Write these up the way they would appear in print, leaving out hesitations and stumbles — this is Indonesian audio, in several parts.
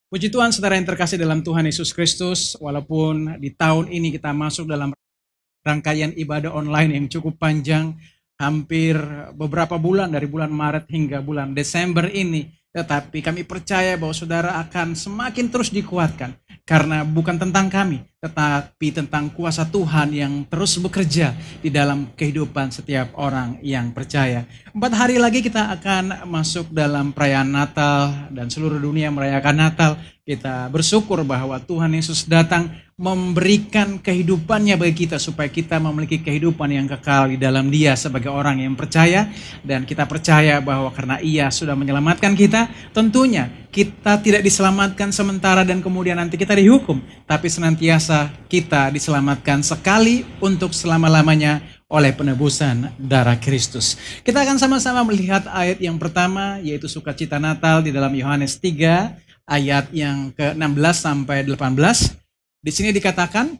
Puji Tuhan, saudara yang terkasih dalam Tuhan Yesus Kristus, walaupun di tahun ini kita masuk dalam rangkaian ibadah online yang cukup panjang, hampir beberapa bulan dari bulan Maret hingga bulan Desember ini, tetapi kami percaya bahwa saudara akan semakin terus dikuatkan, karena bukan tentang kami, tetapi tentang kuasa Tuhan yang terus bekerja di dalam kehidupan setiap orang yang percaya. 4 hari lagi kita akan masuk dalam perayaan Natal dan seluruh dunia merayakan Natal. Kita bersyukur bahwa Tuhan Yesus datang memberikan kehidupannya bagi kita supaya kita memiliki kehidupan yang kekal di dalam Dia sebagai orang yang percaya. Dan kita percaya bahwa karena Ia sudah menyelamatkan kita, tentunya kita tidak diselamatkan sementara dan kemudian nanti kita dihukum, tapi senantiasa kita diselamatkan sekali untuk selama-lamanya oleh penebusan darah Kristus. Kita akan sama-sama melihat ayat yang pertama, yaitu sukacita Natal di dalam Yohanes 3 ayat yang ke-16 sampai 18. Di sini dikatakan,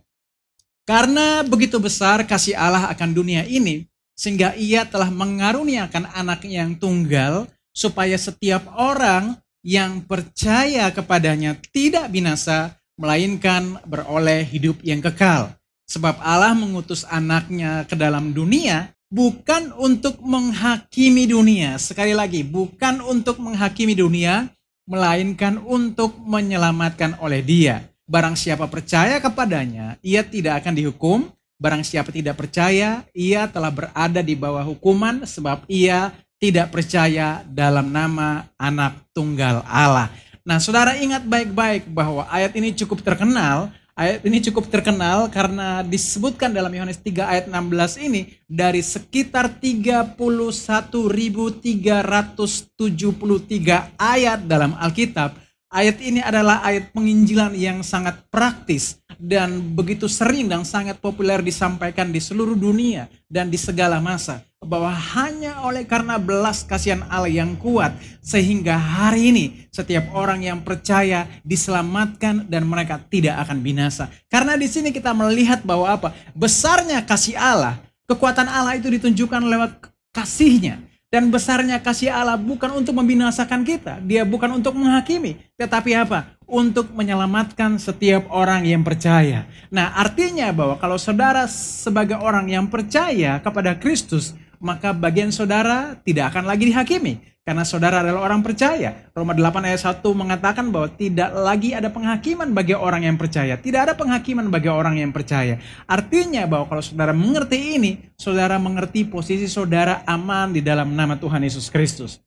karena begitu besar kasih Allah akan dunia ini, sehingga Ia telah mengaruniakan anak yang tunggal, supaya setiap orang yang percaya kepadanya tidak binasa, melainkan beroleh hidup yang kekal. Sebab Allah mengutus anaknya ke dalam dunia, bukan untuk menghakimi dunia. Sekali lagi, bukan untuk menghakimi dunia, melainkan untuk menyelamatkan oleh Dia. Barang siapa percaya kepadanya, ia tidak akan dihukum. Barang siapa tidak percaya, ia telah berada di bawah hukuman, sebab ia tidak percaya dalam nama Anak Tunggal Allah. Nah, saudara ingat baik-baik bahwa ayat ini cukup terkenal. Ayat ini cukup terkenal karena disebutkan dalam Yohanes 3 ayat 16 ini dari sekitar 31.373 ayat dalam Alkitab. Ayat ini adalah ayat penginjilan yang sangat praktis dan begitu sering dan sangat populer disampaikan di seluruh dunia dan di segala masa. Bahwa hanya oleh karena belas kasihan Allah yang kuat sehingga hari ini setiap orang yang percaya diselamatkan dan mereka tidak akan binasa. Karena di sini kita melihat bahwa apa? Besarnya kasih Allah, kekuatan Allah itu ditunjukkan lewat kasih-Nya. Dan besarnya kasih Allah bukan untuk membinasakan kita, Dia bukan untuk menghakimi, tetapi apa? Untuk menyelamatkan setiap orang yang percaya. Nah, artinya bahwa kalau saudara sebagai orang yang percaya kepada Kristus, maka bagian saudara tidak akan lagi dihakimi. Karena saudara adalah orang percaya. Roma 8 ayat 1 mengatakan bahwa tidak lagi ada penghakiman bagi orang yang percaya. Tidak ada penghakiman bagi orang yang percaya. Artinya bahwa kalau saudara mengerti ini, saudara mengerti posisi saudara aman di dalam nama Tuhan Yesus Kristus.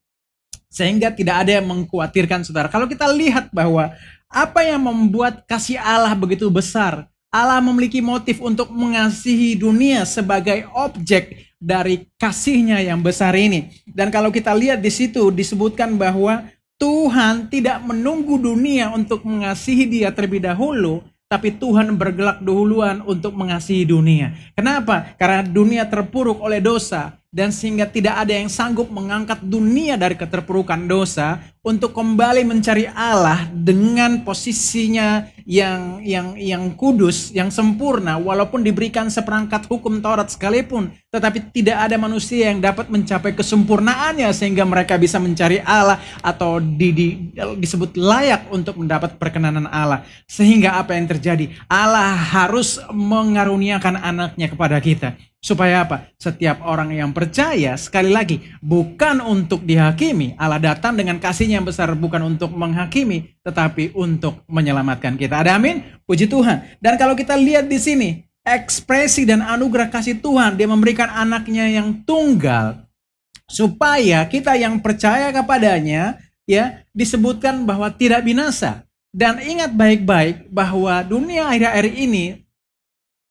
Sehingga tidak ada yang mengkhawatirkan saudara. Kalau kita lihat bahwa apa yang membuat kasih Allah begitu besar, Allah memiliki motif untuk mengasihi dunia sebagai objek dari kasih-Nya yang besar ini. Dan kalau kita lihat di situ disebutkan bahwa Tuhan tidak menunggu dunia untuk mengasihi Dia terlebih dahulu, tapi Tuhan bergerak dahuluan untuk mengasihi dunia. Kenapa? Karena dunia terpuruk oleh dosa dan sehingga tidak ada yang sanggup mengangkat dunia dari keterpurukan dosa untuk kembali mencari Allah dengan posisinya yang kudus, yang sempurna, walaupun diberikan seperangkat hukum Taurat sekalipun, tetapi tidak ada manusia yang dapat mencapai kesempurnaannya sehingga mereka bisa mencari Allah atau disebut layak untuk mendapat perkenanan Allah. Sehingga apa yang terjadi? Allah harus mengaruniakan anaknya kepada kita. Supaya apa? Setiap orang yang percaya, sekali lagi, bukan untuk dihakimi. Allah datang dengan kasih-Nya yang besar, bukan untuk menghakimi, tetapi untuk menyelamatkan kita. Ada amin? Puji Tuhan. Dan kalau kita lihat di sini, ekspresi dan anugerah kasih Tuhan, Dia memberikan anaknya yang tunggal, supaya kita yang percaya kepadanya, ya, disebutkan bahwa tidak binasa. Dan ingat baik-baik bahwa dunia akhir-akhir ini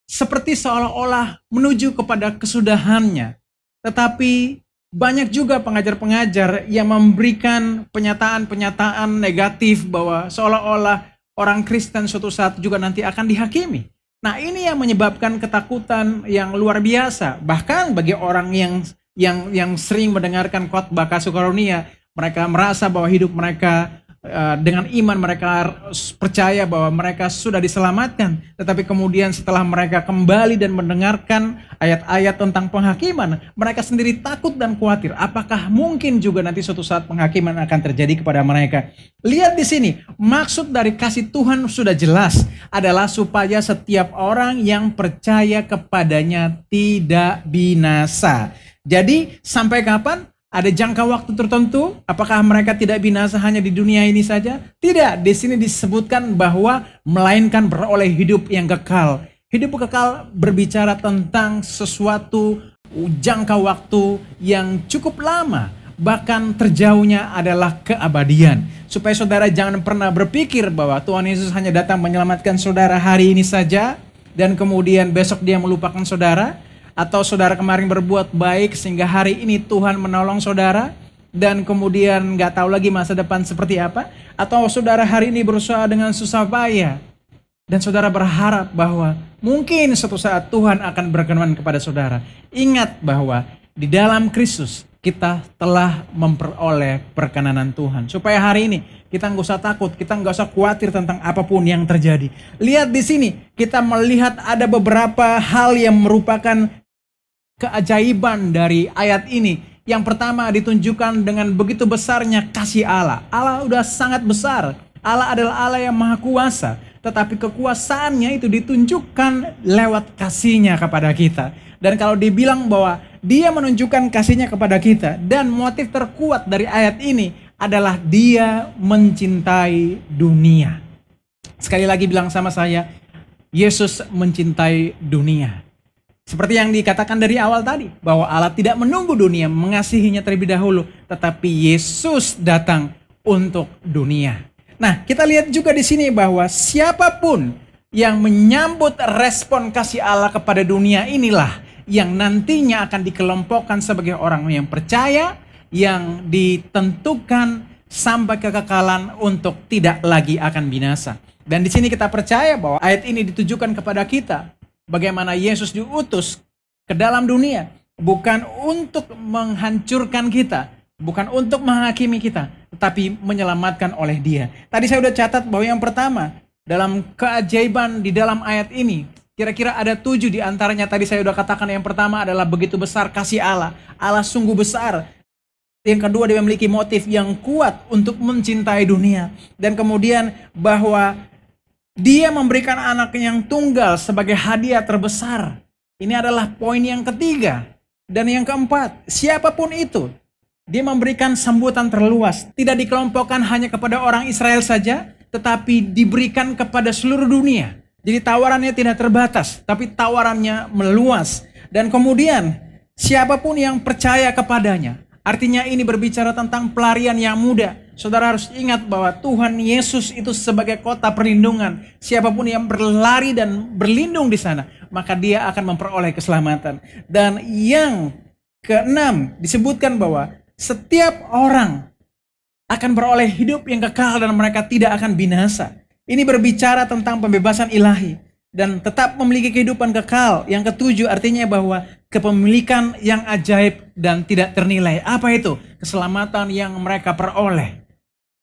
seperti seolah-olah menuju kepada kesudahannya. Tetapi banyak juga pengajar-pengajar yang memberikan pernyataan-pernyataan negatif bahwa seolah-olah orang Kristen suatu saat juga nanti akan dihakimi. Nah, ini yang menyebabkan ketakutan yang luar biasa. Bahkan bagi orang yang sering mendengarkan khotbah kasih karunia, mereka merasa bahwa hidup mereka dengan iman mereka percaya bahwa mereka sudah diselamatkan. Tetapi kemudian setelah mereka kembali dan mendengarkan ayat-ayat tentang penghakiman, mereka sendiri takut dan khawatir. Apakah mungkin juga nanti suatu saat penghakiman akan terjadi kepada mereka? Lihat di sini, maksud dari kasih Tuhan sudah jelas, adalah supaya setiap orang yang percaya kepadanya tidak binasa. Jadi sampai kapan? Ada jangka waktu tertentu? Apakah mereka tidak binasa hanya di dunia ini saja? Tidak, di sini disebutkan bahwa melainkan beroleh hidup yang kekal. Hidup kekal berbicara tentang sesuatu jangka waktu yang cukup lama. Bahkan terjauhnya adalah keabadian. Supaya saudara jangan pernah berpikir bahwa Tuhan Yesus hanya datang menyelamatkan saudara hari ini saja, dan kemudian besok dia melupakan saudara. Atau saudara kemarin berbuat baik sehingga hari ini Tuhan menolong saudara dan kemudian nggak tahu lagi masa depan seperti apa. Atau saudara hari ini berusaha dengan susah payah dan saudara berharap bahwa mungkin suatu saat Tuhan akan berkenan kepada saudara. Ingat bahwa di dalam Kristus kita telah memperoleh perkenanan Tuhan. Supaya hari ini kita nggak usah takut, kita nggak usah khawatir tentang apapun yang terjadi. Lihat di sini, kita melihat ada beberapa hal yang merupakan keajaiban dari ayat ini. Yang pertama ditunjukkan dengan begitu besarnya kasih Allah. Allah udah sangat besar. Allah adalah Allah yang maha kuasa. Tetapi kekuasaannya itu ditunjukkan lewat kasihnya kepada kita. Dan kalau dibilang bahwa dia menunjukkan kasihnya kepada kita, dan motif terkuat dari ayat ini adalah dia mencintai dunia. Sekali lagi bilang sama saya, Yesus mencintai dunia. Seperti yang dikatakan dari awal tadi, bahwa Allah tidak menunggu dunia mengasihinya terlebih dahulu, tetapi Yesus datang untuk dunia. Nah, kita lihat juga di sini bahwa siapapun yang menyambut respon kasih Allah kepada dunia inilah yang nantinya akan dikelompokkan sebagai orang yang percaya, yang ditentukan sampai kekekalan untuk tidak lagi akan binasa. Dan di sini kita percaya bahwa ayat ini ditujukan kepada kita. Bagaimana Yesus diutus ke dalam dunia. Bukan untuk menghancurkan kita. Bukan untuk menghakimi kita. Tetapi menyelamatkan oleh dia. Tadi saya sudah catat bahwa yang pertama. Dalam keajaiban di dalam ayat ini. Kira-kira ada 7 di antaranya. Tadi saya sudah katakan yang pertama adalah begitu besar kasih Allah. Allah sungguh besar. Yang kedua, dia memiliki motif yang kuat untuk mencintai dunia. Dan kemudian bahwa dia memberikan anak yang tunggal sebagai hadiah terbesar. Ini adalah poin yang ketiga. Dan yang keempat, siapapun itu, dia memberikan sambutan terluas. Tidak dikelompokkan hanya kepada orang Israel saja, tetapi diberikan kepada seluruh dunia. Jadi tawarannya tidak terbatas, tapi tawarannya meluas. Dan kemudian, siapapun yang percaya kepadanya. Artinya ini berbicara tentang pelarian yang mudah. Saudara harus ingat bahwa Tuhan Yesus itu sebagai kota perlindungan. Siapapun yang berlari dan berlindung di sana, maka dia akan memperoleh keselamatan. Dan yang keenam disebutkan bahwa setiap orang akan beroleh hidup yang kekal dan mereka tidak akan binasa. Ini berbicara tentang pembebasan ilahi dan tetap memiliki kehidupan kekal. Yang ketujuh artinya bahwa kepemilikan yang ajaib dan tidak ternilai. Apa itu? Keselamatan yang mereka peroleh.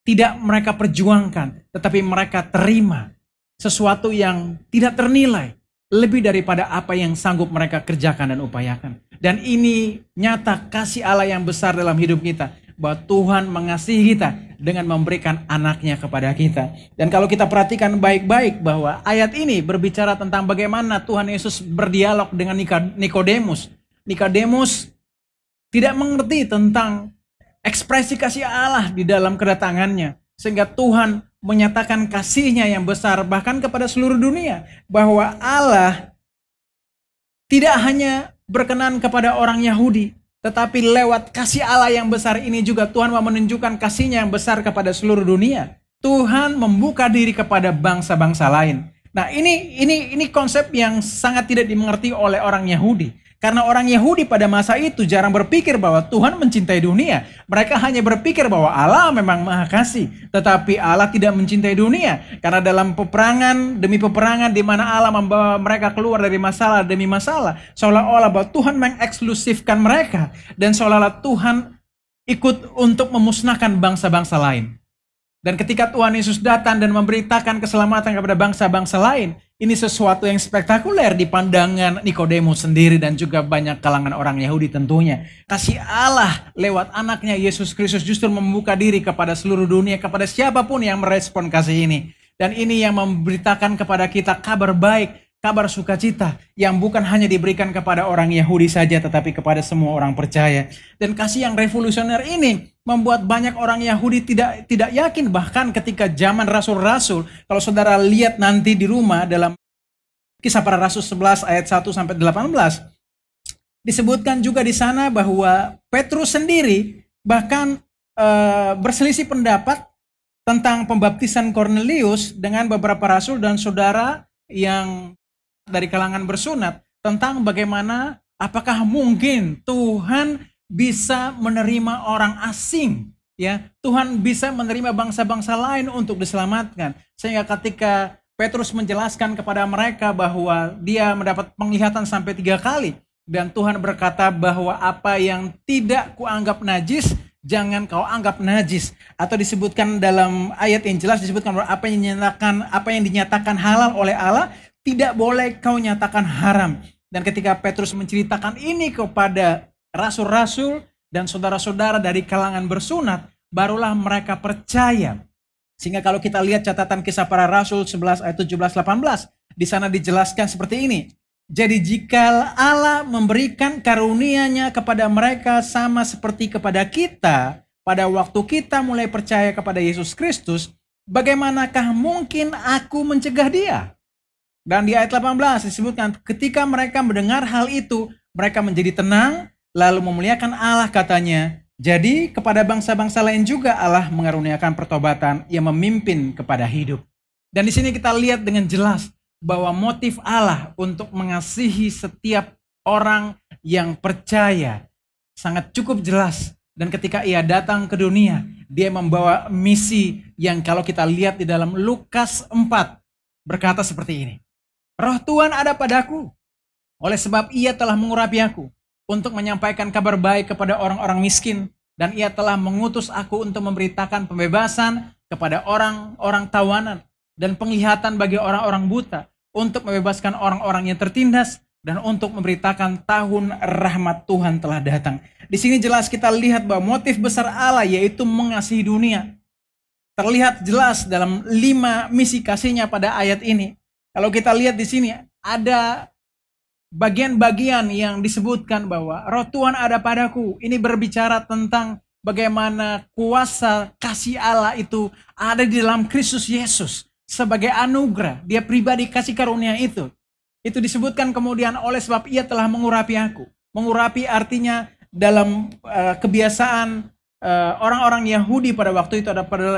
Tidak mereka perjuangkan, tetapi mereka terima sesuatu yang tidak ternilai. Lebih daripada apa yang sanggup mereka kerjakan dan upayakan. Dan ini nyata kasih Allah yang besar dalam hidup kita. Bahwa Tuhan mengasihi kita dengan memberikan anaknya kepada kita. Dan kalau kita perhatikan baik-baik bahwa ayat ini berbicara tentang bagaimana Tuhan Yesus berdialog dengan Nikodemus. Nikodemus tidak mengerti tentang ekspresi kasih Allah di dalam kedatangannya. Sehingga Tuhan menyatakan kasihnya yang besar bahkan kepada seluruh dunia. Bahwa Allah tidak hanya berkenan kepada orang Yahudi. Tetapi lewat kasih Allah yang besar ini juga Tuhan mau menunjukkan kasihnya yang besar kepada seluruh dunia. Tuhan membuka diri kepada bangsa-bangsa lain. Nah ini konsep yang sangat tidak dimengerti oleh orang Yahudi. Karena orang Yahudi pada masa itu jarang berpikir bahwa Tuhan mencintai dunia. Mereka hanya berpikir bahwa Allah memang maha kasih. Tetapi Allah tidak mencintai dunia. Karena dalam peperangan demi peperangan di mana Allah membawa mereka keluar dari masalah demi masalah. Seolah-olah bahwa Tuhan mengeksklusifkan mereka. Dan seolah-olah Tuhan ikut untuk memusnahkan bangsa-bangsa lain. Dan ketika Tuhan Yesus datang dan memberitakan keselamatan kepada bangsa-bangsa lain, ini sesuatu yang spektakuler di pandangan Nikodemus sendiri dan juga banyak kalangan orang Yahudi tentunya. Kasih Allah lewat anaknya Yesus Kristus justru membuka diri kepada seluruh dunia, kepada siapapun yang merespon kasih ini. Dan ini yang memberitakan kepada kita kabar baik, kabar sukacita yang bukan hanya diberikan kepada orang Yahudi saja tetapi kepada semua orang percaya. Dan kasih yang revolusioner ini membuat banyak orang Yahudi tidak yakin, bahkan ketika zaman rasul-rasul. Kalau saudara lihat nanti di rumah dalam Kisah Para Rasul 11 ayat 1 sampai 18 disebutkan juga di sana bahwa Petrus sendiri bahkan berselisih pendapat tentang pembaptisan Kornelius dengan beberapa rasul dan saudara yang dari kalangan bersunat, tentang bagaimana apakah mungkin Tuhan bisa menerima orang asing, ya, Tuhan bisa menerima bangsa-bangsa lain untuk diselamatkan. Sehingga ketika Petrus menjelaskan kepada mereka bahwa dia mendapat penglihatan sampai 3 kali, dan Tuhan berkata bahwa apa yang tidak kuanggap najis jangan kau anggap najis, atau disebutkan dalam ayat yang jelas disebutkan bahwa apa yang dinyatakan halal oleh Allah tidak boleh kau nyatakan haram. Dan ketika Petrus menceritakan ini kepada rasul-rasul dan saudara-saudara dari kalangan bersunat, barulah mereka percaya. Sehingga kalau kita lihat catatan Kisah Para Rasul 11 ayat 17-18, di sana dijelaskan seperti ini. Jadi jika Allah memberikan karunia-Nya kepada mereka sama seperti kepada kita, pada waktu kita mulai percaya kepada Yesus Kristus, bagaimanakah mungkin aku mencegah dia? Dan di ayat 18 disebutkan, ketika mereka mendengar hal itu, mereka menjadi tenang, lalu memuliakan Allah, katanya. Jadi kepada bangsa-bangsa lain juga Allah mengaruniakan pertobatan yang memimpin kepada hidup. Dan di sini kita lihat dengan jelas bahwa motif Allah untuk mengasihi setiap orang yang percaya sangat cukup jelas. Dan ketika ia datang ke dunia, dia membawa misi yang kalau kita lihat di dalam Lukas 4 berkata seperti ini. Roh Tuhan ada padaku, oleh sebab ia telah mengurapi aku untuk menyampaikan kabar baik kepada orang-orang miskin, dan ia telah mengutus aku untuk memberitakan pembebasan kepada orang-orang tawanan dan penglihatan bagi orang-orang buta, untuk membebaskan orang-orang yang tertindas, dan untuk memberitakan tahun rahmat Tuhan telah datang. Di sini jelas kita lihat bahwa motif besar Allah yaitu mengasihi dunia. Terlihat jelas dalam 5 misi kasih-Nya pada ayat ini. Kalau kita lihat di sini ada bagian-bagian yang disebutkan bahwa Roh Tuhan ada padaku. Ini berbicara tentang bagaimana kuasa kasih Allah itu ada di dalam Kristus Yesus sebagai anugerah. Dia pribadi kasih karunia itu. Itu disebutkan kemudian oleh sebab ia telah mengurapi aku. Mengurapi artinya dalam kebiasaan orang-orang Yahudi pada waktu itu,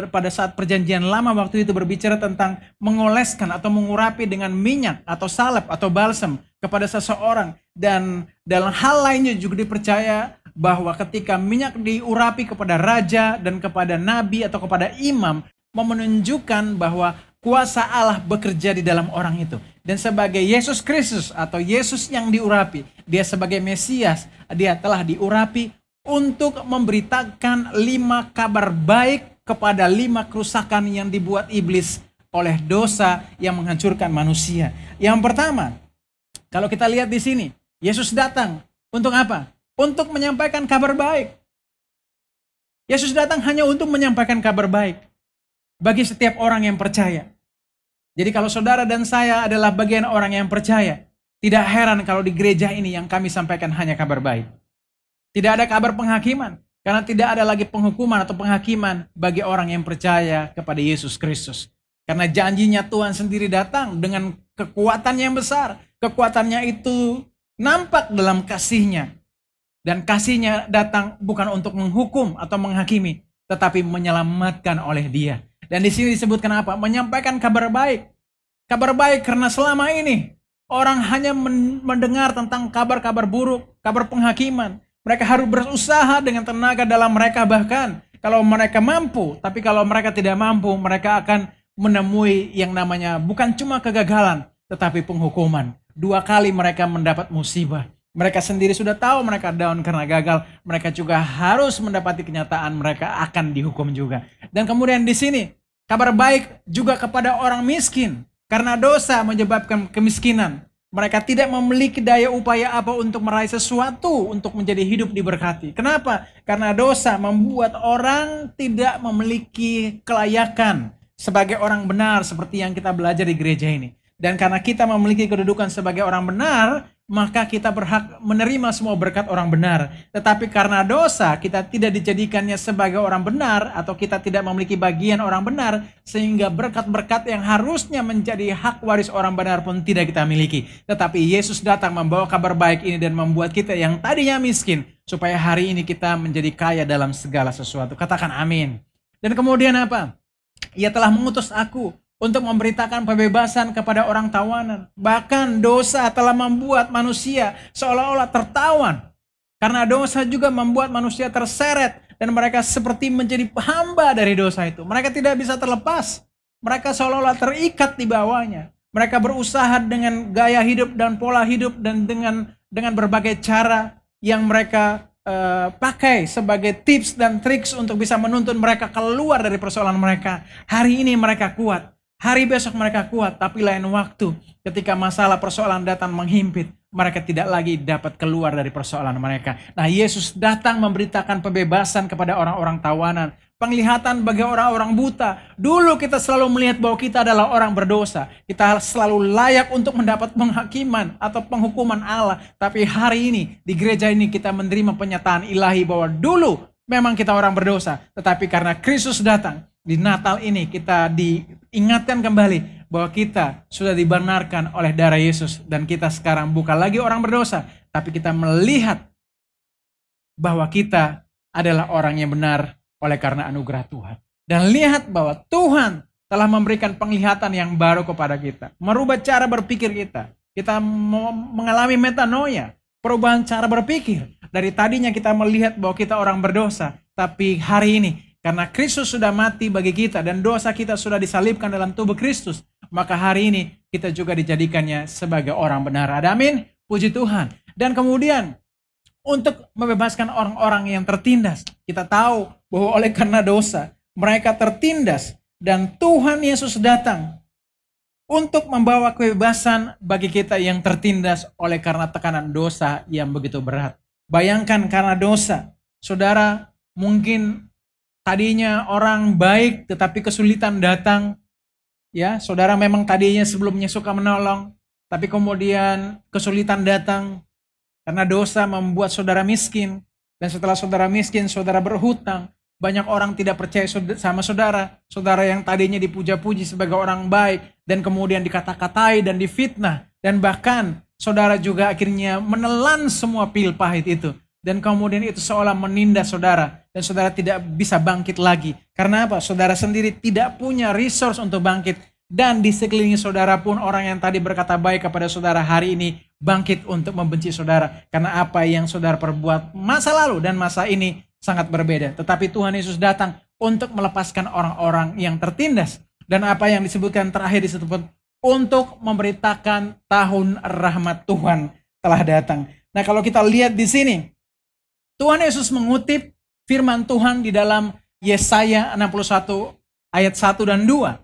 pada saat perjanjian lama waktu itu berbicara tentang mengoleskan atau mengurapi dengan minyak atau salep atau balsam kepada seseorang. Dan dalam hal lainnya juga dipercaya bahwa ketika minyak diurapi kepada raja dan kepada nabi atau kepada imam, menunjukkan bahwa kuasa Allah bekerja di dalam orang itu. Dan sebagai Yesus Kristus atau Yesus yang diurapi, dia sebagai Mesias, dia telah diurapi untuk memberitakan 5 kabar baik kepada 5 kerusakan yang dibuat iblis oleh dosa yang menghancurkan manusia. Yang pertama, kalau kita lihat di sini, Yesus datang untuk apa? Untuk menyampaikan kabar baik. Yesus datang hanya untuk menyampaikan kabar baik bagi setiap orang yang percaya. Jadi kalau saudara dan saya adalah bagian orang yang percaya, tidak heran kalau di gereja ini yang kami sampaikan hanya kabar baik. Tidak ada kabar penghakiman, karena tidak ada lagi penghukuman atau penghakiman bagi orang yang percaya kepada Yesus Kristus. Karena janjinya Tuhan sendiri datang dengan kekuatan yang besar. Kekuatannya itu nampak dalam kasih-Nya. Dan kasih-Nya datang bukan untuk menghukum atau menghakimi, tetapi menyelamatkan oleh Dia. Dan di sini disebutkan apa? Menyampaikan kabar baik. Kabar baik karena selama ini orang hanya mendengar tentang kabar-kabar buruk, kabar penghakiman. Mereka harus berusaha dengan tenaga dalam mereka bahkan kalau mereka mampu. Tapi kalau mereka tidak mampu, mereka akan menemui yang namanya bukan cuma kegagalan, tetapi penghukuman. 2 kali mereka mendapat musibah. Mereka sendiri sudah tahu mereka down karena gagal. Mereka juga harus mendapati kenyataan mereka akan dihukum juga. Dan kemudian di sini Kabar baik juga kepada orang miskin. Karena dosa menyebabkan kemiskinan. Mereka tidak memiliki daya upaya apa untuk meraih sesuatu untuk menjadi hidup diberkati. Kenapa? Karena dosa membuat orang tidak memiliki kelayakan sebagai orang benar seperti yang kita belajar di gereja ini. Dan karena kita memiliki kedudukan sebagai orang benar, maka kita berhak menerima semua berkat orang benar. Tetapi karena dosa, kita tidak dijadikannya sebagai orang benar, atau kita tidak memiliki bagian orang benar, sehingga berkat-berkat yang harusnya menjadi hak waris orang benar pun tidak kita miliki. Tetapi Yesus datang membawa kabar baik ini dan membuat kita yang tadinya miskin, supaya hari ini kita menjadi kaya dalam segala sesuatu. Katakan amin. Dan kemudian apa? Ia telah mengutus aku untuk memberitakan pembebasan kepada orang tawanan. Bahkan dosa telah membuat manusia seolah-olah tertawan. Karena dosa juga membuat manusia terseret. Dan mereka seperti menjadi hamba dari dosa itu. Mereka tidak bisa terlepas. Mereka seolah-olah terikat di bawahnya. Mereka berusaha dengan gaya hidup dan pola hidup. Dan dengan berbagai cara yang mereka pakai sebagai tips dan triks untuk bisa menuntun mereka keluar dari persoalan mereka. Hari ini mereka kuat. Hari besok mereka kuat, tapi lain waktu ketika masalah persoalan datang menghimpit, mereka tidak lagi dapat keluar dari persoalan mereka. Nah, Yesus datang memberitakan pembebasan kepada orang-orang tawanan, penglihatan bagi orang-orang buta. Dulu kita selalu melihat bahwa kita adalah orang berdosa. Kita selalu layak untuk mendapat penghakiman atau penghukuman Allah. Tapi hari ini, di gereja ini kita menerima penyataan ilahi bahwa dulu memang kita orang berdosa. Tetapi karena Kristus datang, di Natal ini kita diingatkan kembali bahwa kita sudah dibenarkan oleh darah Yesus. Dan kita sekarang bukan lagi orang berdosa, tapi kita melihat bahwa kita adalah orang yang benar oleh karena anugerah Tuhan. Dan lihat bahwa Tuhan telah memberikan penglihatan yang baru kepada kita. Merubah cara berpikir kita. Kita mengalami metanoia, perubahan cara berpikir. Dari tadinya kita melihat bahwa kita orang berdosa, tapi hari ini karena Kristus sudah mati bagi kita dan dosa kita sudah disalibkan dalam tubuh Kristus, maka hari ini kita juga dijadikannya sebagai orang benar. Ada amin? Puji Tuhan. Dan kemudian untuk membebaskan orang-orang yang tertindas, kita tahu bahwa oleh karena dosa mereka tertindas dan Tuhan Yesus datang untuk membawa kebebasan bagi kita yang tertindas oleh karena tekanan dosa yang begitu berat. Bayangkan karena dosa, saudara mungkin tadinya orang baik tetapi kesulitan datang. Ya, saudara memang tadinya sebelumnya suka menolong, tapi kemudian kesulitan datang karena dosa membuat saudara miskin. Dan setelah saudara miskin, saudara berhutang. Banyak orang tidak percaya sama saudara. Saudara yang tadinya dipuja-puji sebagai orang baik dan kemudian dikata-katai dan difitnah. Dan bahkan saudara juga akhirnya menelan semua pil pahit itu. Dan kemudian itu seolah menindas saudara. Dan saudara tidak bisa bangkit lagi. Karena apa? Saudara sendiri tidak punya resource untuk bangkit. Dan di sekeliling saudara pun orang yang tadi berkata baik kepada saudara hari ini bangkit untuk membenci saudara. Karena apa yang saudara perbuat masa lalu dan masa ini sangat berbeda. Tetapi Tuhan Yesus datang untuk melepaskan orang-orang yang tertindas. Dan apa yang disebutkan terakhir disebut untuk memberitakan tahun rahmat Tuhan telah datang. Nah, kalau kita lihat di sini, Tuhan Yesus mengutip firman Tuhan di dalam Yesaya 61 ayat 1 dan 2.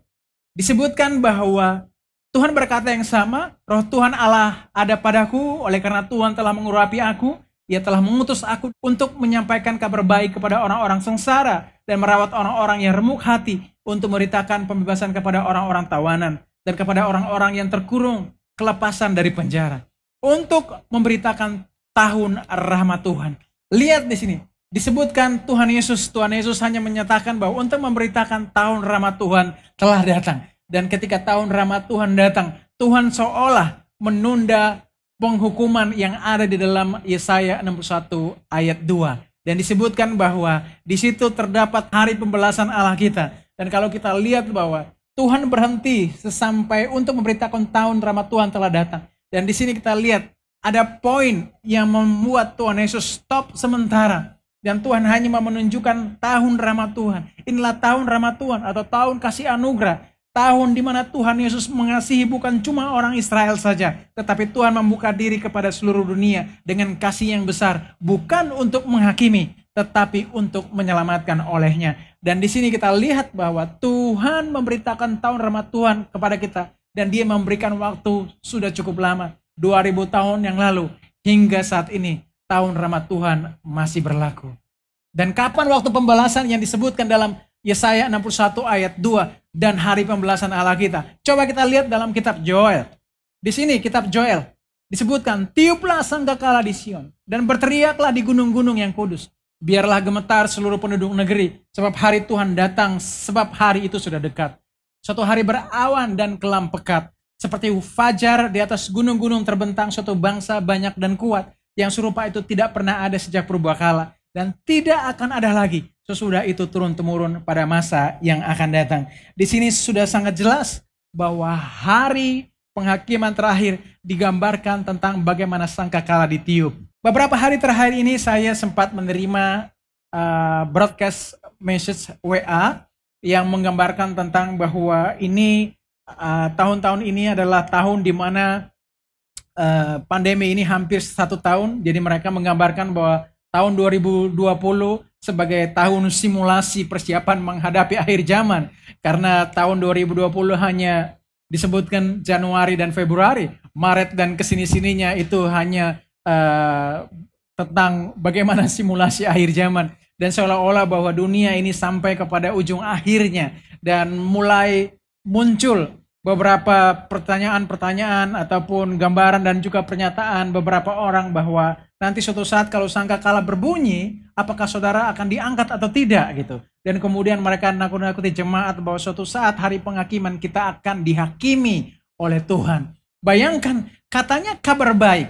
Disebutkan bahwa Tuhan berkata yang sama, Roh Tuhan Allah ada padaku, oleh karena Tuhan telah mengurapi aku, Ia telah mengutus aku untuk menyampaikan kabar baik kepada orang-orang sengsara dan merawat orang-orang yang remuk hati, untuk memberitakan pembebasan kepada orang-orang tawanan dan kepada orang-orang yang terkurung, kelepasan dari penjara, untuk memberitakan tahun rahmat Tuhan. Lihat di sini, disebutkan Tuhan Yesus hanya menyatakan bahwa untuk memberitakan tahun rahmat Tuhan telah datang. Dan ketika tahun rahmat Tuhan datang, Tuhan seolah menunda penghukuman yang ada di dalam Yesaya 61 ayat 2. Dan disebutkan bahwa di situ terdapat hari pembalasan Allah kita. Dan kalau kita lihat bahwa Tuhan berhenti sesampai untuk memberitakan tahun rahmat Tuhan telah datang. Dan di sini kita lihat ada poin yang membuat Tuhan Yesus stop sementara. Dan Tuhan hanya mau menunjukkan tahun rahmat Tuhan. Inilah tahun rahmat Tuhan atau tahun kasih anugerah. Tahun di mana Tuhan Yesus mengasihi bukan cuma orang Israel saja. Tetapi Tuhan membuka diri kepada seluruh dunia dengan kasih yang besar. Bukan untuk menghakimi, tetapi untuk menyelamatkan olehnya. Dan di sini kita lihat bahwa Tuhan memberitakan tahun rahmat Tuhan kepada kita, dan dia memberikan waktu sudah cukup lama, 2000 tahun yang lalu, hingga saat ini tahun rahmat Tuhan masih berlaku. Dan kapan waktu pembalasan yang disebutkan dalam Yesaya 61 ayat 2, dan hari pembalasan Allah kita? Coba kita lihat dalam kitab Joel. Di sini kitab Joel disebutkan, tiuplah sangkakala di Sion, dan berteriaklah di gunung-gunung yang kudus. Biarlah gemetar seluruh penduduk negeri, sebab hari Tuhan datang, sebab hari itu sudah dekat. Suatu hari berawan dan kelam pekat, seperti fajar di atas gunung-gunung terbentang suatu bangsa banyak dan kuat, yang serupa itu tidak pernah ada sejak purbakala, dan tidak akan ada lagi sesudah itu turun-temurun pada masa yang akan datang. Di sini sudah sangat jelas bahwa hari penghakiman terakhir digambarkan tentang bagaimana sangkakala ditiup. Beberapa hari terakhir ini saya sempat menerima broadcast message WA yang menggambarkan tentang bahwa ini tahun-tahun ini adalah tahun di mana pandemi ini hampir 1 tahun. Jadi mereka menggambarkan bahwa tahun 2020 sebagai tahun simulasi persiapan menghadapi akhir zaman. Karena tahun 2020 hanya disebutkan Januari dan Februari. Maret dan kesini-sininya itu hanya tentang bagaimana simulasi akhir zaman. Dan seolah-olah bahwa dunia ini sampai kepada ujung akhirnya. Dan mulai muncul beberapa pertanyaan-pertanyaan ataupun gambaran dan juga pernyataan beberapa orang bahwa nanti suatu saat kalau sangkakala berbunyi, apakah saudara akan diangkat atau tidak gitu. Dan kemudian mereka nakut-nakuti jemaat bahwa suatu saat hari penghakiman kita akan dihakimi oleh Tuhan. Bayangkan, katanya kabar baik.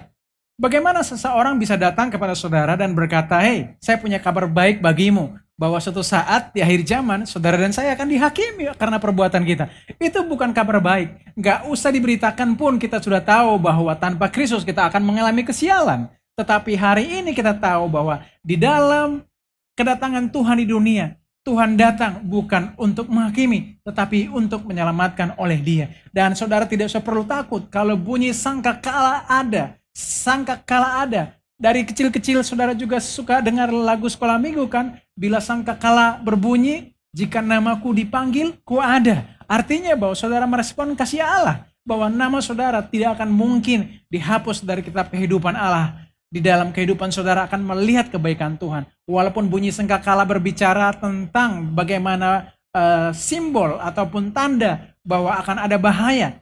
Bagaimana seseorang bisa datang kepada saudara dan berkata, "Hei, saya punya kabar baik bagimu, bahwa suatu saat di akhir zaman, saudara dan saya akan dihakimi karena perbuatan kita." Itu bukan kabar baik. Nggak usah diberitakan pun kita sudah tahu bahwa tanpa Kristus kita akan mengalami kesialan. Tetapi hari ini kita tahu bahwa di dalam kedatangan Tuhan di dunia, Tuhan datang bukan untuk menghakimi, tetapi untuk menyelamatkan oleh Dia. Dan saudara tidak usah perlu takut kalau bunyi sangkakala ada. Sangkakala ada. Dari kecil-kecil saudara juga suka dengar lagu sekolah minggu kan? Bila sangkakala berbunyi, jika namaku dipanggil, ku ada. Artinya bahwa saudara merespon kasih Allah. Bahwa nama saudara tidak akan mungkin dihapus dari kitab kehidupan Allah. Di dalam kehidupan saudara akan melihat kebaikan Tuhan. Walaupun bunyi sangkakala berbicara tentang bagaimana simbol ataupun tanda bahwa akan ada bahaya.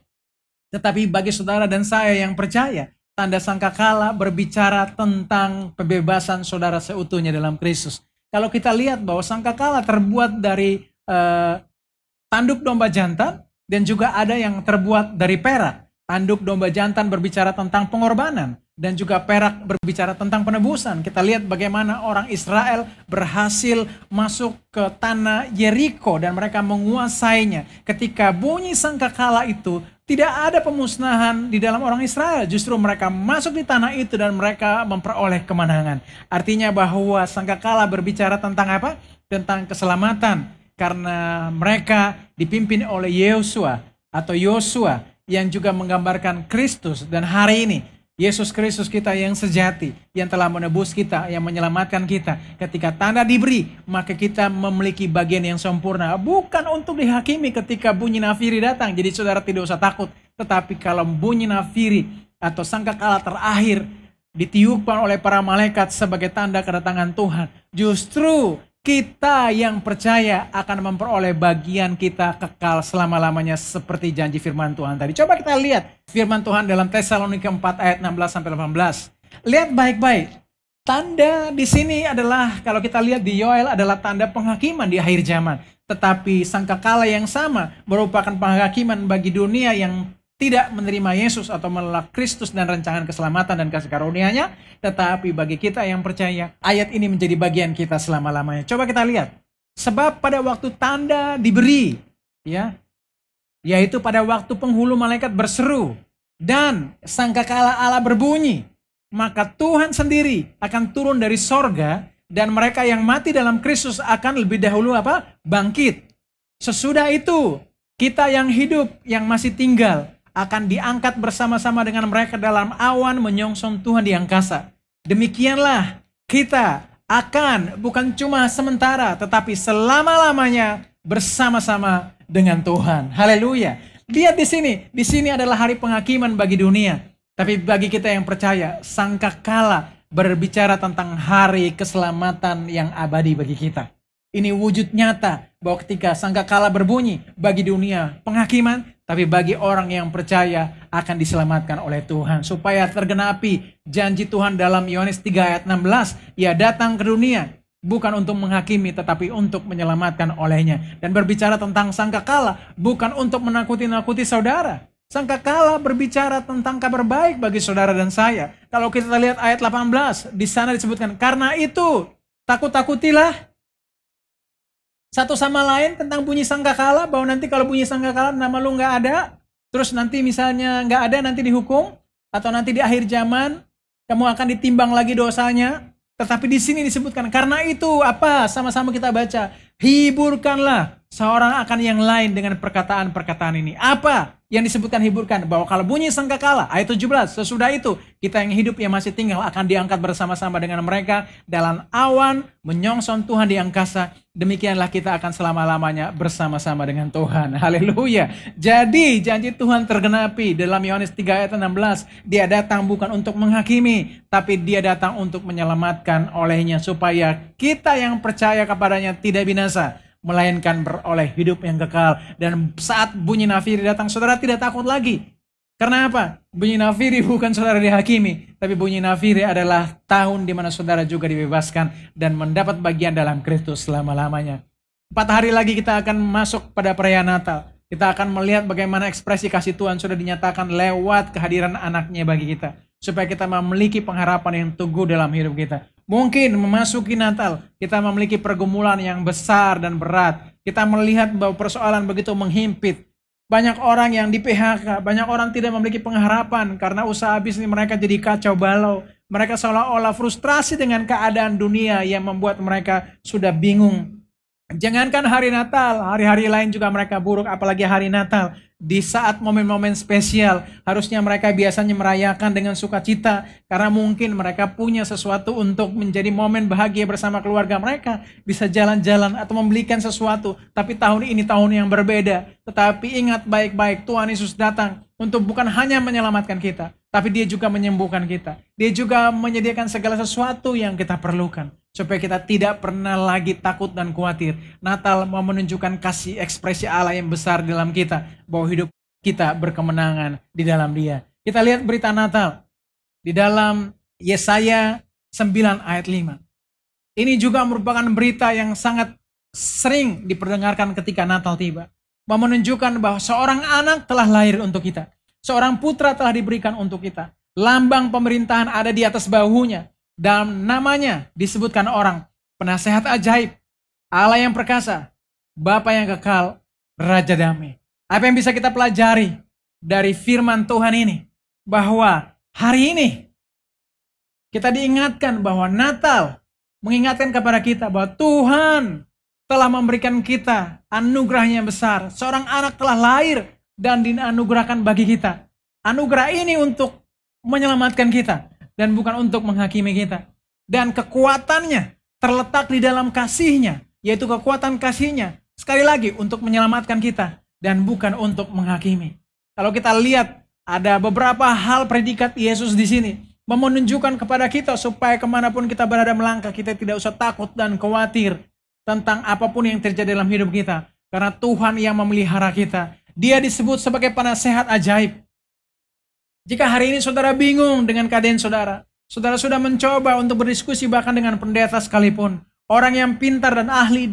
Tetapi bagi saudara dan saya yang percaya, tanda sangkakala berbicara tentang pembebasan saudara seutuhnya dalam Kristus. Kalau kita lihat bahwa sangkakala terbuat dari tanduk domba jantan dan juga ada yang terbuat dari perak. Tanduk domba jantan berbicara tentang pengorbanan dan juga perak berbicara tentang penebusan. Kita lihat bagaimana orang Israel berhasil masuk ke tanah Yeriko dan mereka menguasainya. Ketika bunyi sangkakala itu, tidak ada pemusnahan di dalam orang Israel. Justru mereka masuk di tanah itu dan mereka memperoleh kemenangan. Artinya bahwa sangkakala berbicara tentang apa? Tentang keselamatan. Karena mereka dipimpin oleh Yosua yang juga menggambarkan Kristus. Dan hari ini Yesus Kristus kita yang sejati, yang telah menebus kita, yang menyelamatkan kita. Ketika tanda diberi, maka kita memiliki bagian yang sempurna. Bukan untuk dihakimi ketika bunyi nafiri datang. Jadi saudara tidak usah takut. Tetapi kalau bunyi nafiri atau sangkakala terakhir ditiupkan oleh para malaikat sebagai tanda kedatangan Tuhan, justru kita yang percaya akan memperoleh bagian kita kekal selama-lamanya seperti janji firman Tuhan tadi. Coba kita lihat firman Tuhan dalam Tesalonika 4 ayat 16-18. Lihat baik-baik. Tanda di sini adalah, kalau kita lihat di Yoel, adalah tanda penghakiman di akhir zaman. Tetapi sangkakala yang sama merupakan penghakiman bagi dunia yang tidak menerima Yesus atau menolak Kristus dan rancangan keselamatan dan kasih karunia-Nya, tetapi bagi kita yang percaya, ayat ini menjadi bagian kita selama-lamanya. Coba kita lihat. Sebab pada waktu tanda diberi, ya, yaitu pada waktu penghulu malaikat berseru dan sangkakala Allah berbunyi, maka Tuhan sendiri akan turun dari sorga dan mereka yang mati dalam Kristus akan lebih dahulu apa? Bangkit. Sesudah itu, kita yang hidup, yang masih tinggal, akan diangkat bersama-sama dengan mereka dalam awan menyongsong Tuhan di angkasa. Demikianlah kita akan bukan cuma sementara tetapi selama-lamanya bersama-sama dengan Tuhan. Haleluya. Lihat di sini adalah hari penghakiman bagi dunia. Tapi bagi kita yang percaya, sangkakala berbicara tentang hari keselamatan yang abadi bagi kita. Ini wujud nyata bahwa ketika sangkakala berbunyi bagi dunia penghakiman, tapi bagi orang yang percaya akan diselamatkan oleh Tuhan. Supaya tergenapi janji Tuhan dalam Yohanes 3 ayat 16. Ia datang ke dunia bukan untuk menghakimi tetapi untuk menyelamatkan olehnya. Dan berbicara tentang sangkakala bukan untuk menakuti-nakuti saudara. Sangkakala berbicara tentang kabar baik bagi saudara dan saya. Kalau kita lihat ayat 18, di sana disebutkan, karena itu takut-takutilah satu sama lain tentang bunyi sangkakala, bahwa nanti kalau bunyi sangkakala nama lu nggak ada, terus nanti misalnya nggak ada, nanti dihukum, atau nanti di akhir zaman kamu akan ditimbang lagi dosanya. Tetapi di sini disebutkan, karena itu apa? Sama-sama kita baca, hiburkanlah seorang akan yang lain dengan perkataan-perkataan ini. Apa yang disebutkan hiburkan? Bahwa kalau bunyi sangkakala, ayat 17, sesudah itu kita yang hidup yang masih tinggal akan diangkat bersama-sama dengan mereka dalam awan menyongsong Tuhan di angkasa. Demikianlah kita akan selama-lamanya bersama-sama dengan Tuhan. Haleluya. Jadi janji Tuhan tergenapi dalam Yohanes 3 ayat 16. Dia datang bukan untuk menghakimi, tapi dia datang untuk menyelamatkan olehnya. Supaya kita yang percaya kepadanya tidak binasa, melainkan beroleh hidup yang kekal. Dan saat bunyi nafiri datang, saudara tidak takut lagi. Karena apa? Bunyi nafiri bukan saudara dihakimi, tapi bunyi nafiri adalah tahun di mana saudara juga dibebaskan dan mendapat bagian dalam Kristus selama-lamanya. 4 hari lagi kita akan masuk pada perayaan Natal. Kita akan melihat bagaimana ekspresi kasih Tuhan sudah dinyatakan lewat kehadiran anaknya bagi kita. Supaya kita memiliki pengharapan yang teguh dalam hidup kita. Mungkin memasuki Natal, kita memiliki pergumulan yang besar dan berat. Kita melihat bahwa persoalan begitu menghimpit. Banyak orang yang di PHK, banyak orang tidak memiliki pengharapan karena usaha bisnis mereka jadi kacau balau. Mereka seolah-olah frustrasi dengan keadaan dunia yang membuat mereka sudah bingung. Jangankan hari Natal, hari-hari lain juga mereka buruk, apalagi hari Natal. Di saat momen-momen spesial, harusnya mereka biasanya merayakan dengan sukacita, karena mungkin mereka punya sesuatu untuk menjadi momen bahagia bersama keluarga mereka, bisa jalan-jalan atau membelikan sesuatu. Tapi tahun ini tahun yang berbeda. Tetapi ingat baik-baik, Tuhan Yesus datang untuk bukan hanya menyelamatkan kita, tapi dia juga menyembuhkan kita. Dia juga menyediakan segala sesuatu yang kita perlukan. Supaya kita tidak pernah lagi takut dan khawatir. Natal mau menunjukkan kasih ekspresi Allah yang besar dalam kita. Bahwa hidup kita berkemenangan di dalam dia. Kita lihat berita Natal. Di dalam Yesaya 9 ayat 5. Ini juga merupakan berita yang sangat sering diperdengarkan ketika Natal tiba. Mau menunjukkan bahwa seorang anak telah lahir untuk kita. Seorang putra telah diberikan untuk kita. Lambang pemerintahan ada di atas bahunya. Dan namanya disebutkan orang, penasehat ajaib, Allah yang perkasa, Bapa yang kekal, Raja damai. Apa yang bisa kita pelajari dari firman Tuhan ini? Bahwa hari ini kita diingatkan bahwa Natal mengingatkan kepada kita bahwa Tuhan telah memberikan kita anugerahnya yang besar. Seorang anak telah lahir dan dianugerahkan bagi kita. Anugerah ini untuk menyelamatkan kita. Dan bukan untuk menghakimi kita. Dan kekuatannya terletak di dalam kasihnya. Yaitu kekuatan kasihnya. Sekali lagi untuk menyelamatkan kita. Dan bukan untuk menghakimi. Kalau kita lihat ada beberapa hal predikat Yesus di sini. Menunjukkan kepada kita supaya kemanapun kita berada melangkah. Kita tidak usah takut dan khawatir. Tentang apapun yang terjadi dalam hidup kita. Karena Tuhan yang memelihara kita. Dia disebut sebagai penasehat ajaib. Jika hari ini saudara bingung dengan keadaan saudara, saudara sudah mencoba untuk berdiskusi bahkan dengan pendeta sekalipun, orang yang pintar dan ahli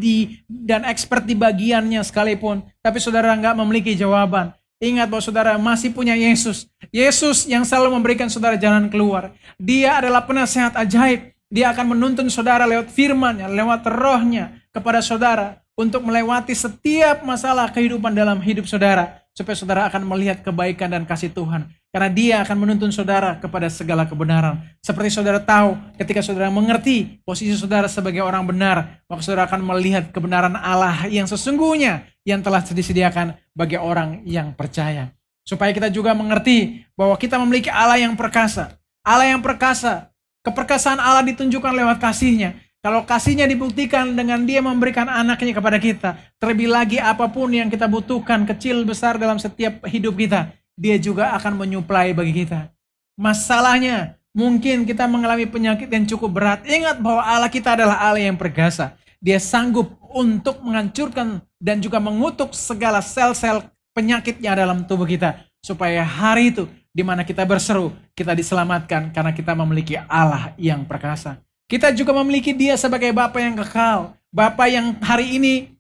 dan expert di bagiannya sekalipun, tapi saudara nggak memiliki jawaban. Ingat bahwa saudara masih punya Yesus. Yesus yang selalu memberikan saudara jalan keluar. Dia adalah penasehat ajaib. Dia akan menuntun saudara lewat firman-Nya, lewat roh-Nya kepada saudara untuk melewati setiap masalah kehidupan dalam hidup saudara. Supaya saudara akan melihat kebaikan dan kasih Tuhan. Karena dia akan menuntun saudara kepada segala kebenaran. Seperti saudara tahu, ketika saudara mengerti posisi saudara sebagai orang benar, maka saudara akan melihat kebenaran Allah yang sesungguhnya yang telah disediakan bagi orang yang percaya. Supaya kita juga mengerti bahwa kita memiliki Allah yang perkasa. Allah yang perkasa. Keperkasaan Allah ditunjukkan lewat kasih-Nya. Kalau kasihnya dibuktikan dengan dia memberikan anaknya kepada kita, terlebih lagi apapun yang kita butuhkan, kecil besar dalam setiap hidup kita, dia juga akan menyuplai bagi kita. Masalahnya, mungkin kita mengalami penyakit yang cukup berat. Ingat bahwa Allah kita adalah Allah yang perkasa. Dia sanggup untuk menghancurkan dan juga mengutuk segala sel-sel penyakitnya dalam tubuh kita. Supaya hari itu di mana kita berseru, kita diselamatkan karena kita memiliki Allah yang perkasa. Kita juga memiliki Dia sebagai Bapa yang kekal. Bapa yang hari ini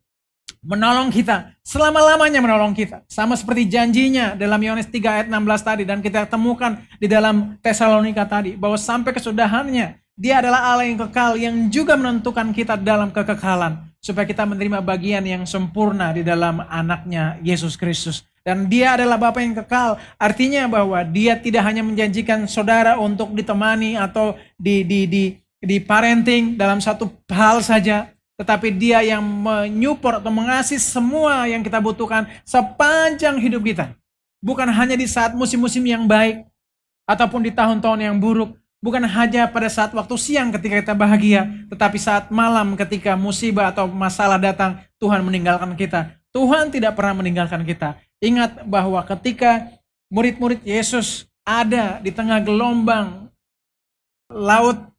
menolong kita, selama-lamanya menolong kita. Sama seperti janjinya dalam Yohanes 3 ayat 16 tadi. Dan kita temukan di dalam Tesalonika tadi, bahwa sampai kesudahannya, Dia adalah Allah yang kekal yang juga menentukan kita dalam kekekalan. Supaya kita menerima bagian yang sempurna di dalam anaknya Yesus Kristus. Dan Dia adalah Bapa yang kekal. Artinya bahwa Dia tidak hanya menjanjikan saudara untuk ditemani atau di parenting dalam satu hal saja. Tetapi Dia yang menyupport atau mengasihi semua yang kita butuhkan sepanjang hidup kita. Bukan hanya di saat musim-musim yang baik ataupun di tahun-tahun yang buruk. Bukan hanya pada saat waktu siang ketika kita bahagia, tetapi saat malam ketika musibah atau masalah datang, Tuhan meninggalkan kita. Tuhan tidak pernah meninggalkan kita. Ingat bahwa ketika murid-murid Yesus ada di tengah gelombang laut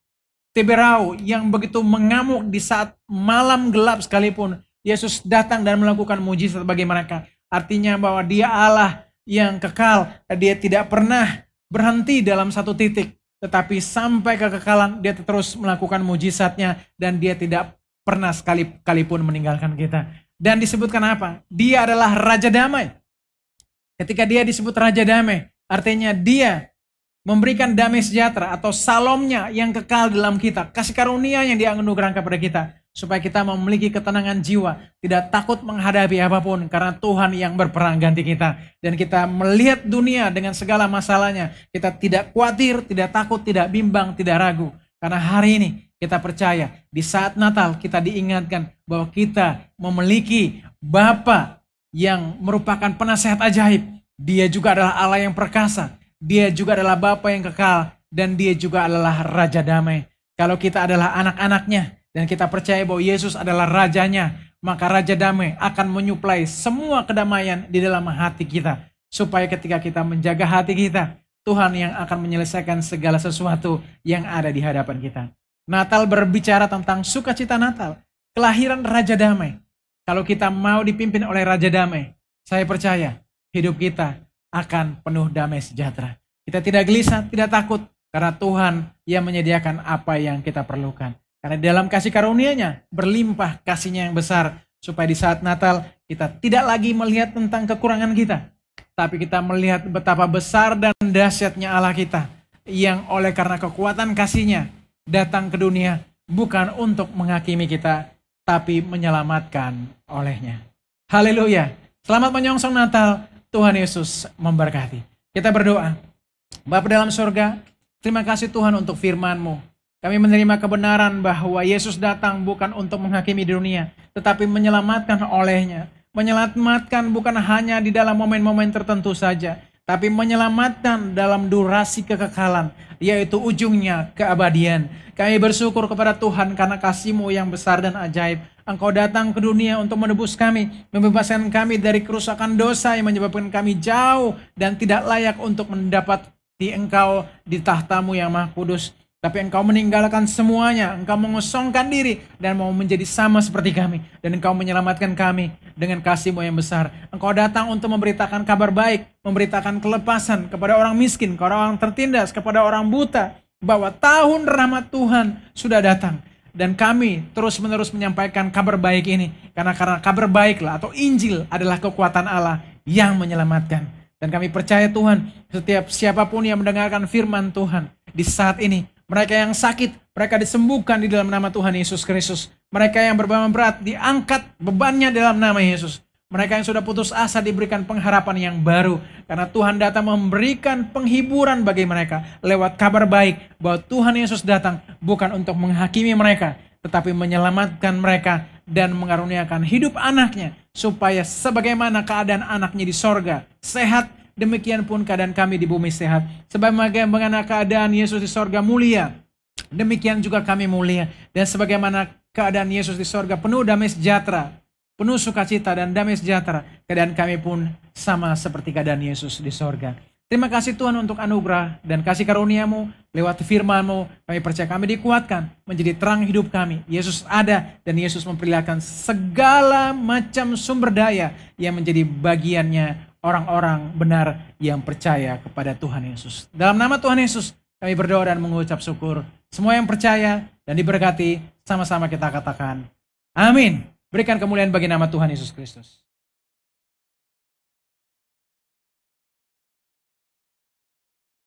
Tiberau yang begitu mengamuk di saat malam gelap sekalipun, Yesus datang dan melakukan mujizat bagi mereka. Artinya bahwa Dia Allah yang kekal. Dia tidak pernah berhenti dalam satu titik. Tetapi sampai kekekalan Dia terus melakukan mujizatnya. Dan Dia tidak pernah sekalipun meninggalkan kita. Dan disebutkan apa? Dia adalah Raja Damai. Ketika Dia disebut Raja Damai, artinya Dia memberikan damai sejahtera atau salomnya yang kekal dalam kita. Kasih karunia yang Dia anugerahkan kepada kita. Supaya kita memiliki ketenangan jiwa. Tidak takut menghadapi apapun. Karena Tuhan yang berperang ganti kita. Dan kita melihat dunia dengan segala masalahnya. Kita tidak khawatir, tidak takut, tidak bimbang, tidak ragu. Karena hari ini kita percaya. Di saat Natal kita diingatkan bahwa kita memiliki Bapa yang merupakan penasehat ajaib. Dia juga adalah Allah yang perkasa. Dia juga adalah Bapa yang kekal. Dan Dia juga adalah Raja Damai. Kalau kita adalah anak-anaknya dan kita percaya bahwa Yesus adalah Rajanya, maka Raja Damai akan menyuplai semua kedamaian di dalam hati kita. Supaya ketika kita menjaga hati kita, Tuhan yang akan menyelesaikan segala sesuatu yang ada di hadapan kita. Natal berbicara tentang sukacita Natal. Kelahiran Raja Damai. Kalau kita mau dipimpin oleh Raja Damai, saya percaya hidup kita akan penuh damai sejahtera. Kita tidak gelisah, tidak takut. Karena Tuhan yang menyediakan apa yang kita perlukan. Karena dalam kasih karunia-Nya berlimpah kasih-Nya yang besar. Supaya di saat Natal kita tidak lagi melihat tentang kekurangan kita. Tapi kita melihat betapa besar dan dahsyatnya Allah kita. Yang oleh karena kekuatan kasih-Nya datang ke dunia. Bukan untuk menghakimi kita. Tapi menyelamatkan olehnya. Haleluya. Selamat menyongsong Natal. Tuhan Yesus memberkati. Kita berdoa. Bapa dalam surga, terima kasih Tuhan untuk firman-Mu. Kami menerima kebenaran bahwa Yesus datang bukan untuk menghakimi dunia, tetapi menyelamatkan olehnya. Menyelamatkan bukan hanya di dalam momen-momen tertentu saja, tapi menyelamatkan dalam durasi kekekalan, yaitu ujungnya keabadian. Kami bersyukur kepada Tuhan karena kasih-Mu yang besar dan ajaib. Engkau datang ke dunia untuk menebus kami, membebaskan kami dari kerusakan dosa yang menyebabkan kami jauh dan tidak layak untuk mendapat di Engkau di tahta-Mu yang maha kudus. Tapi Engkau meninggalkan semuanya, Engkau mengosongkan diri dan mau menjadi sama seperti kami. Dan Engkau menyelamatkan kami dengan kasih-Mu yang besar. Engkau datang untuk memberitakan kabar baik, memberitakan kelepasan kepada orang miskin, kepada orang tertindas, kepada orang buta. Bahwa tahun rahmat Tuhan sudah datang. Dan kami terus-menerus menyampaikan kabar baik ini. Karena kabar baiklah atau Injil adalah kekuatan Allah yang menyelamatkan. Dan kami percaya Tuhan, setiap siapapun yang mendengarkan firman Tuhan di saat ini, mereka yang sakit, mereka disembuhkan di dalam nama Tuhan Yesus Kristus. Mereka yang berbeban berat, diangkat bebannya dalam nama Yesus. Mereka yang sudah putus asa diberikan pengharapan yang baru. Karena Tuhan datang memberikan penghiburan bagi mereka lewat kabar baik bahwa Tuhan Yesus datang bukan untuk menghakimi mereka, tetapi menyelamatkan mereka dan mengaruniakan hidup anaknya. Supaya sebagaimana keadaan anaknya di sorga sehat, demikian pun keadaan kami di bumi sehat. Sebagaimana keadaan Yesus di sorga mulia, demikian juga kami mulia. Dan sebagaimana keadaan Yesus di sorga penuh damai sejahtera, penuh sukacita dan damai sejahtera, keadaan kami pun sama seperti keadaan Yesus di sorga. Terima kasih Tuhan untuk anugerah dan kasih karunia-Mu lewat firman-Mu. Kami percaya kami dikuatkan menjadi terang hidup kami. Yesus ada dan Yesus memperlihatkan segala macam sumber daya yang menjadi bagiannya orang-orang benar yang percaya kepada Tuhan Yesus. Dalam nama Tuhan Yesus kami berdoa dan mengucap syukur. Semua yang percaya dan diberkati sama-sama kita katakan amin. Berikan kemuliaan bagi nama Tuhan Yesus Kristus.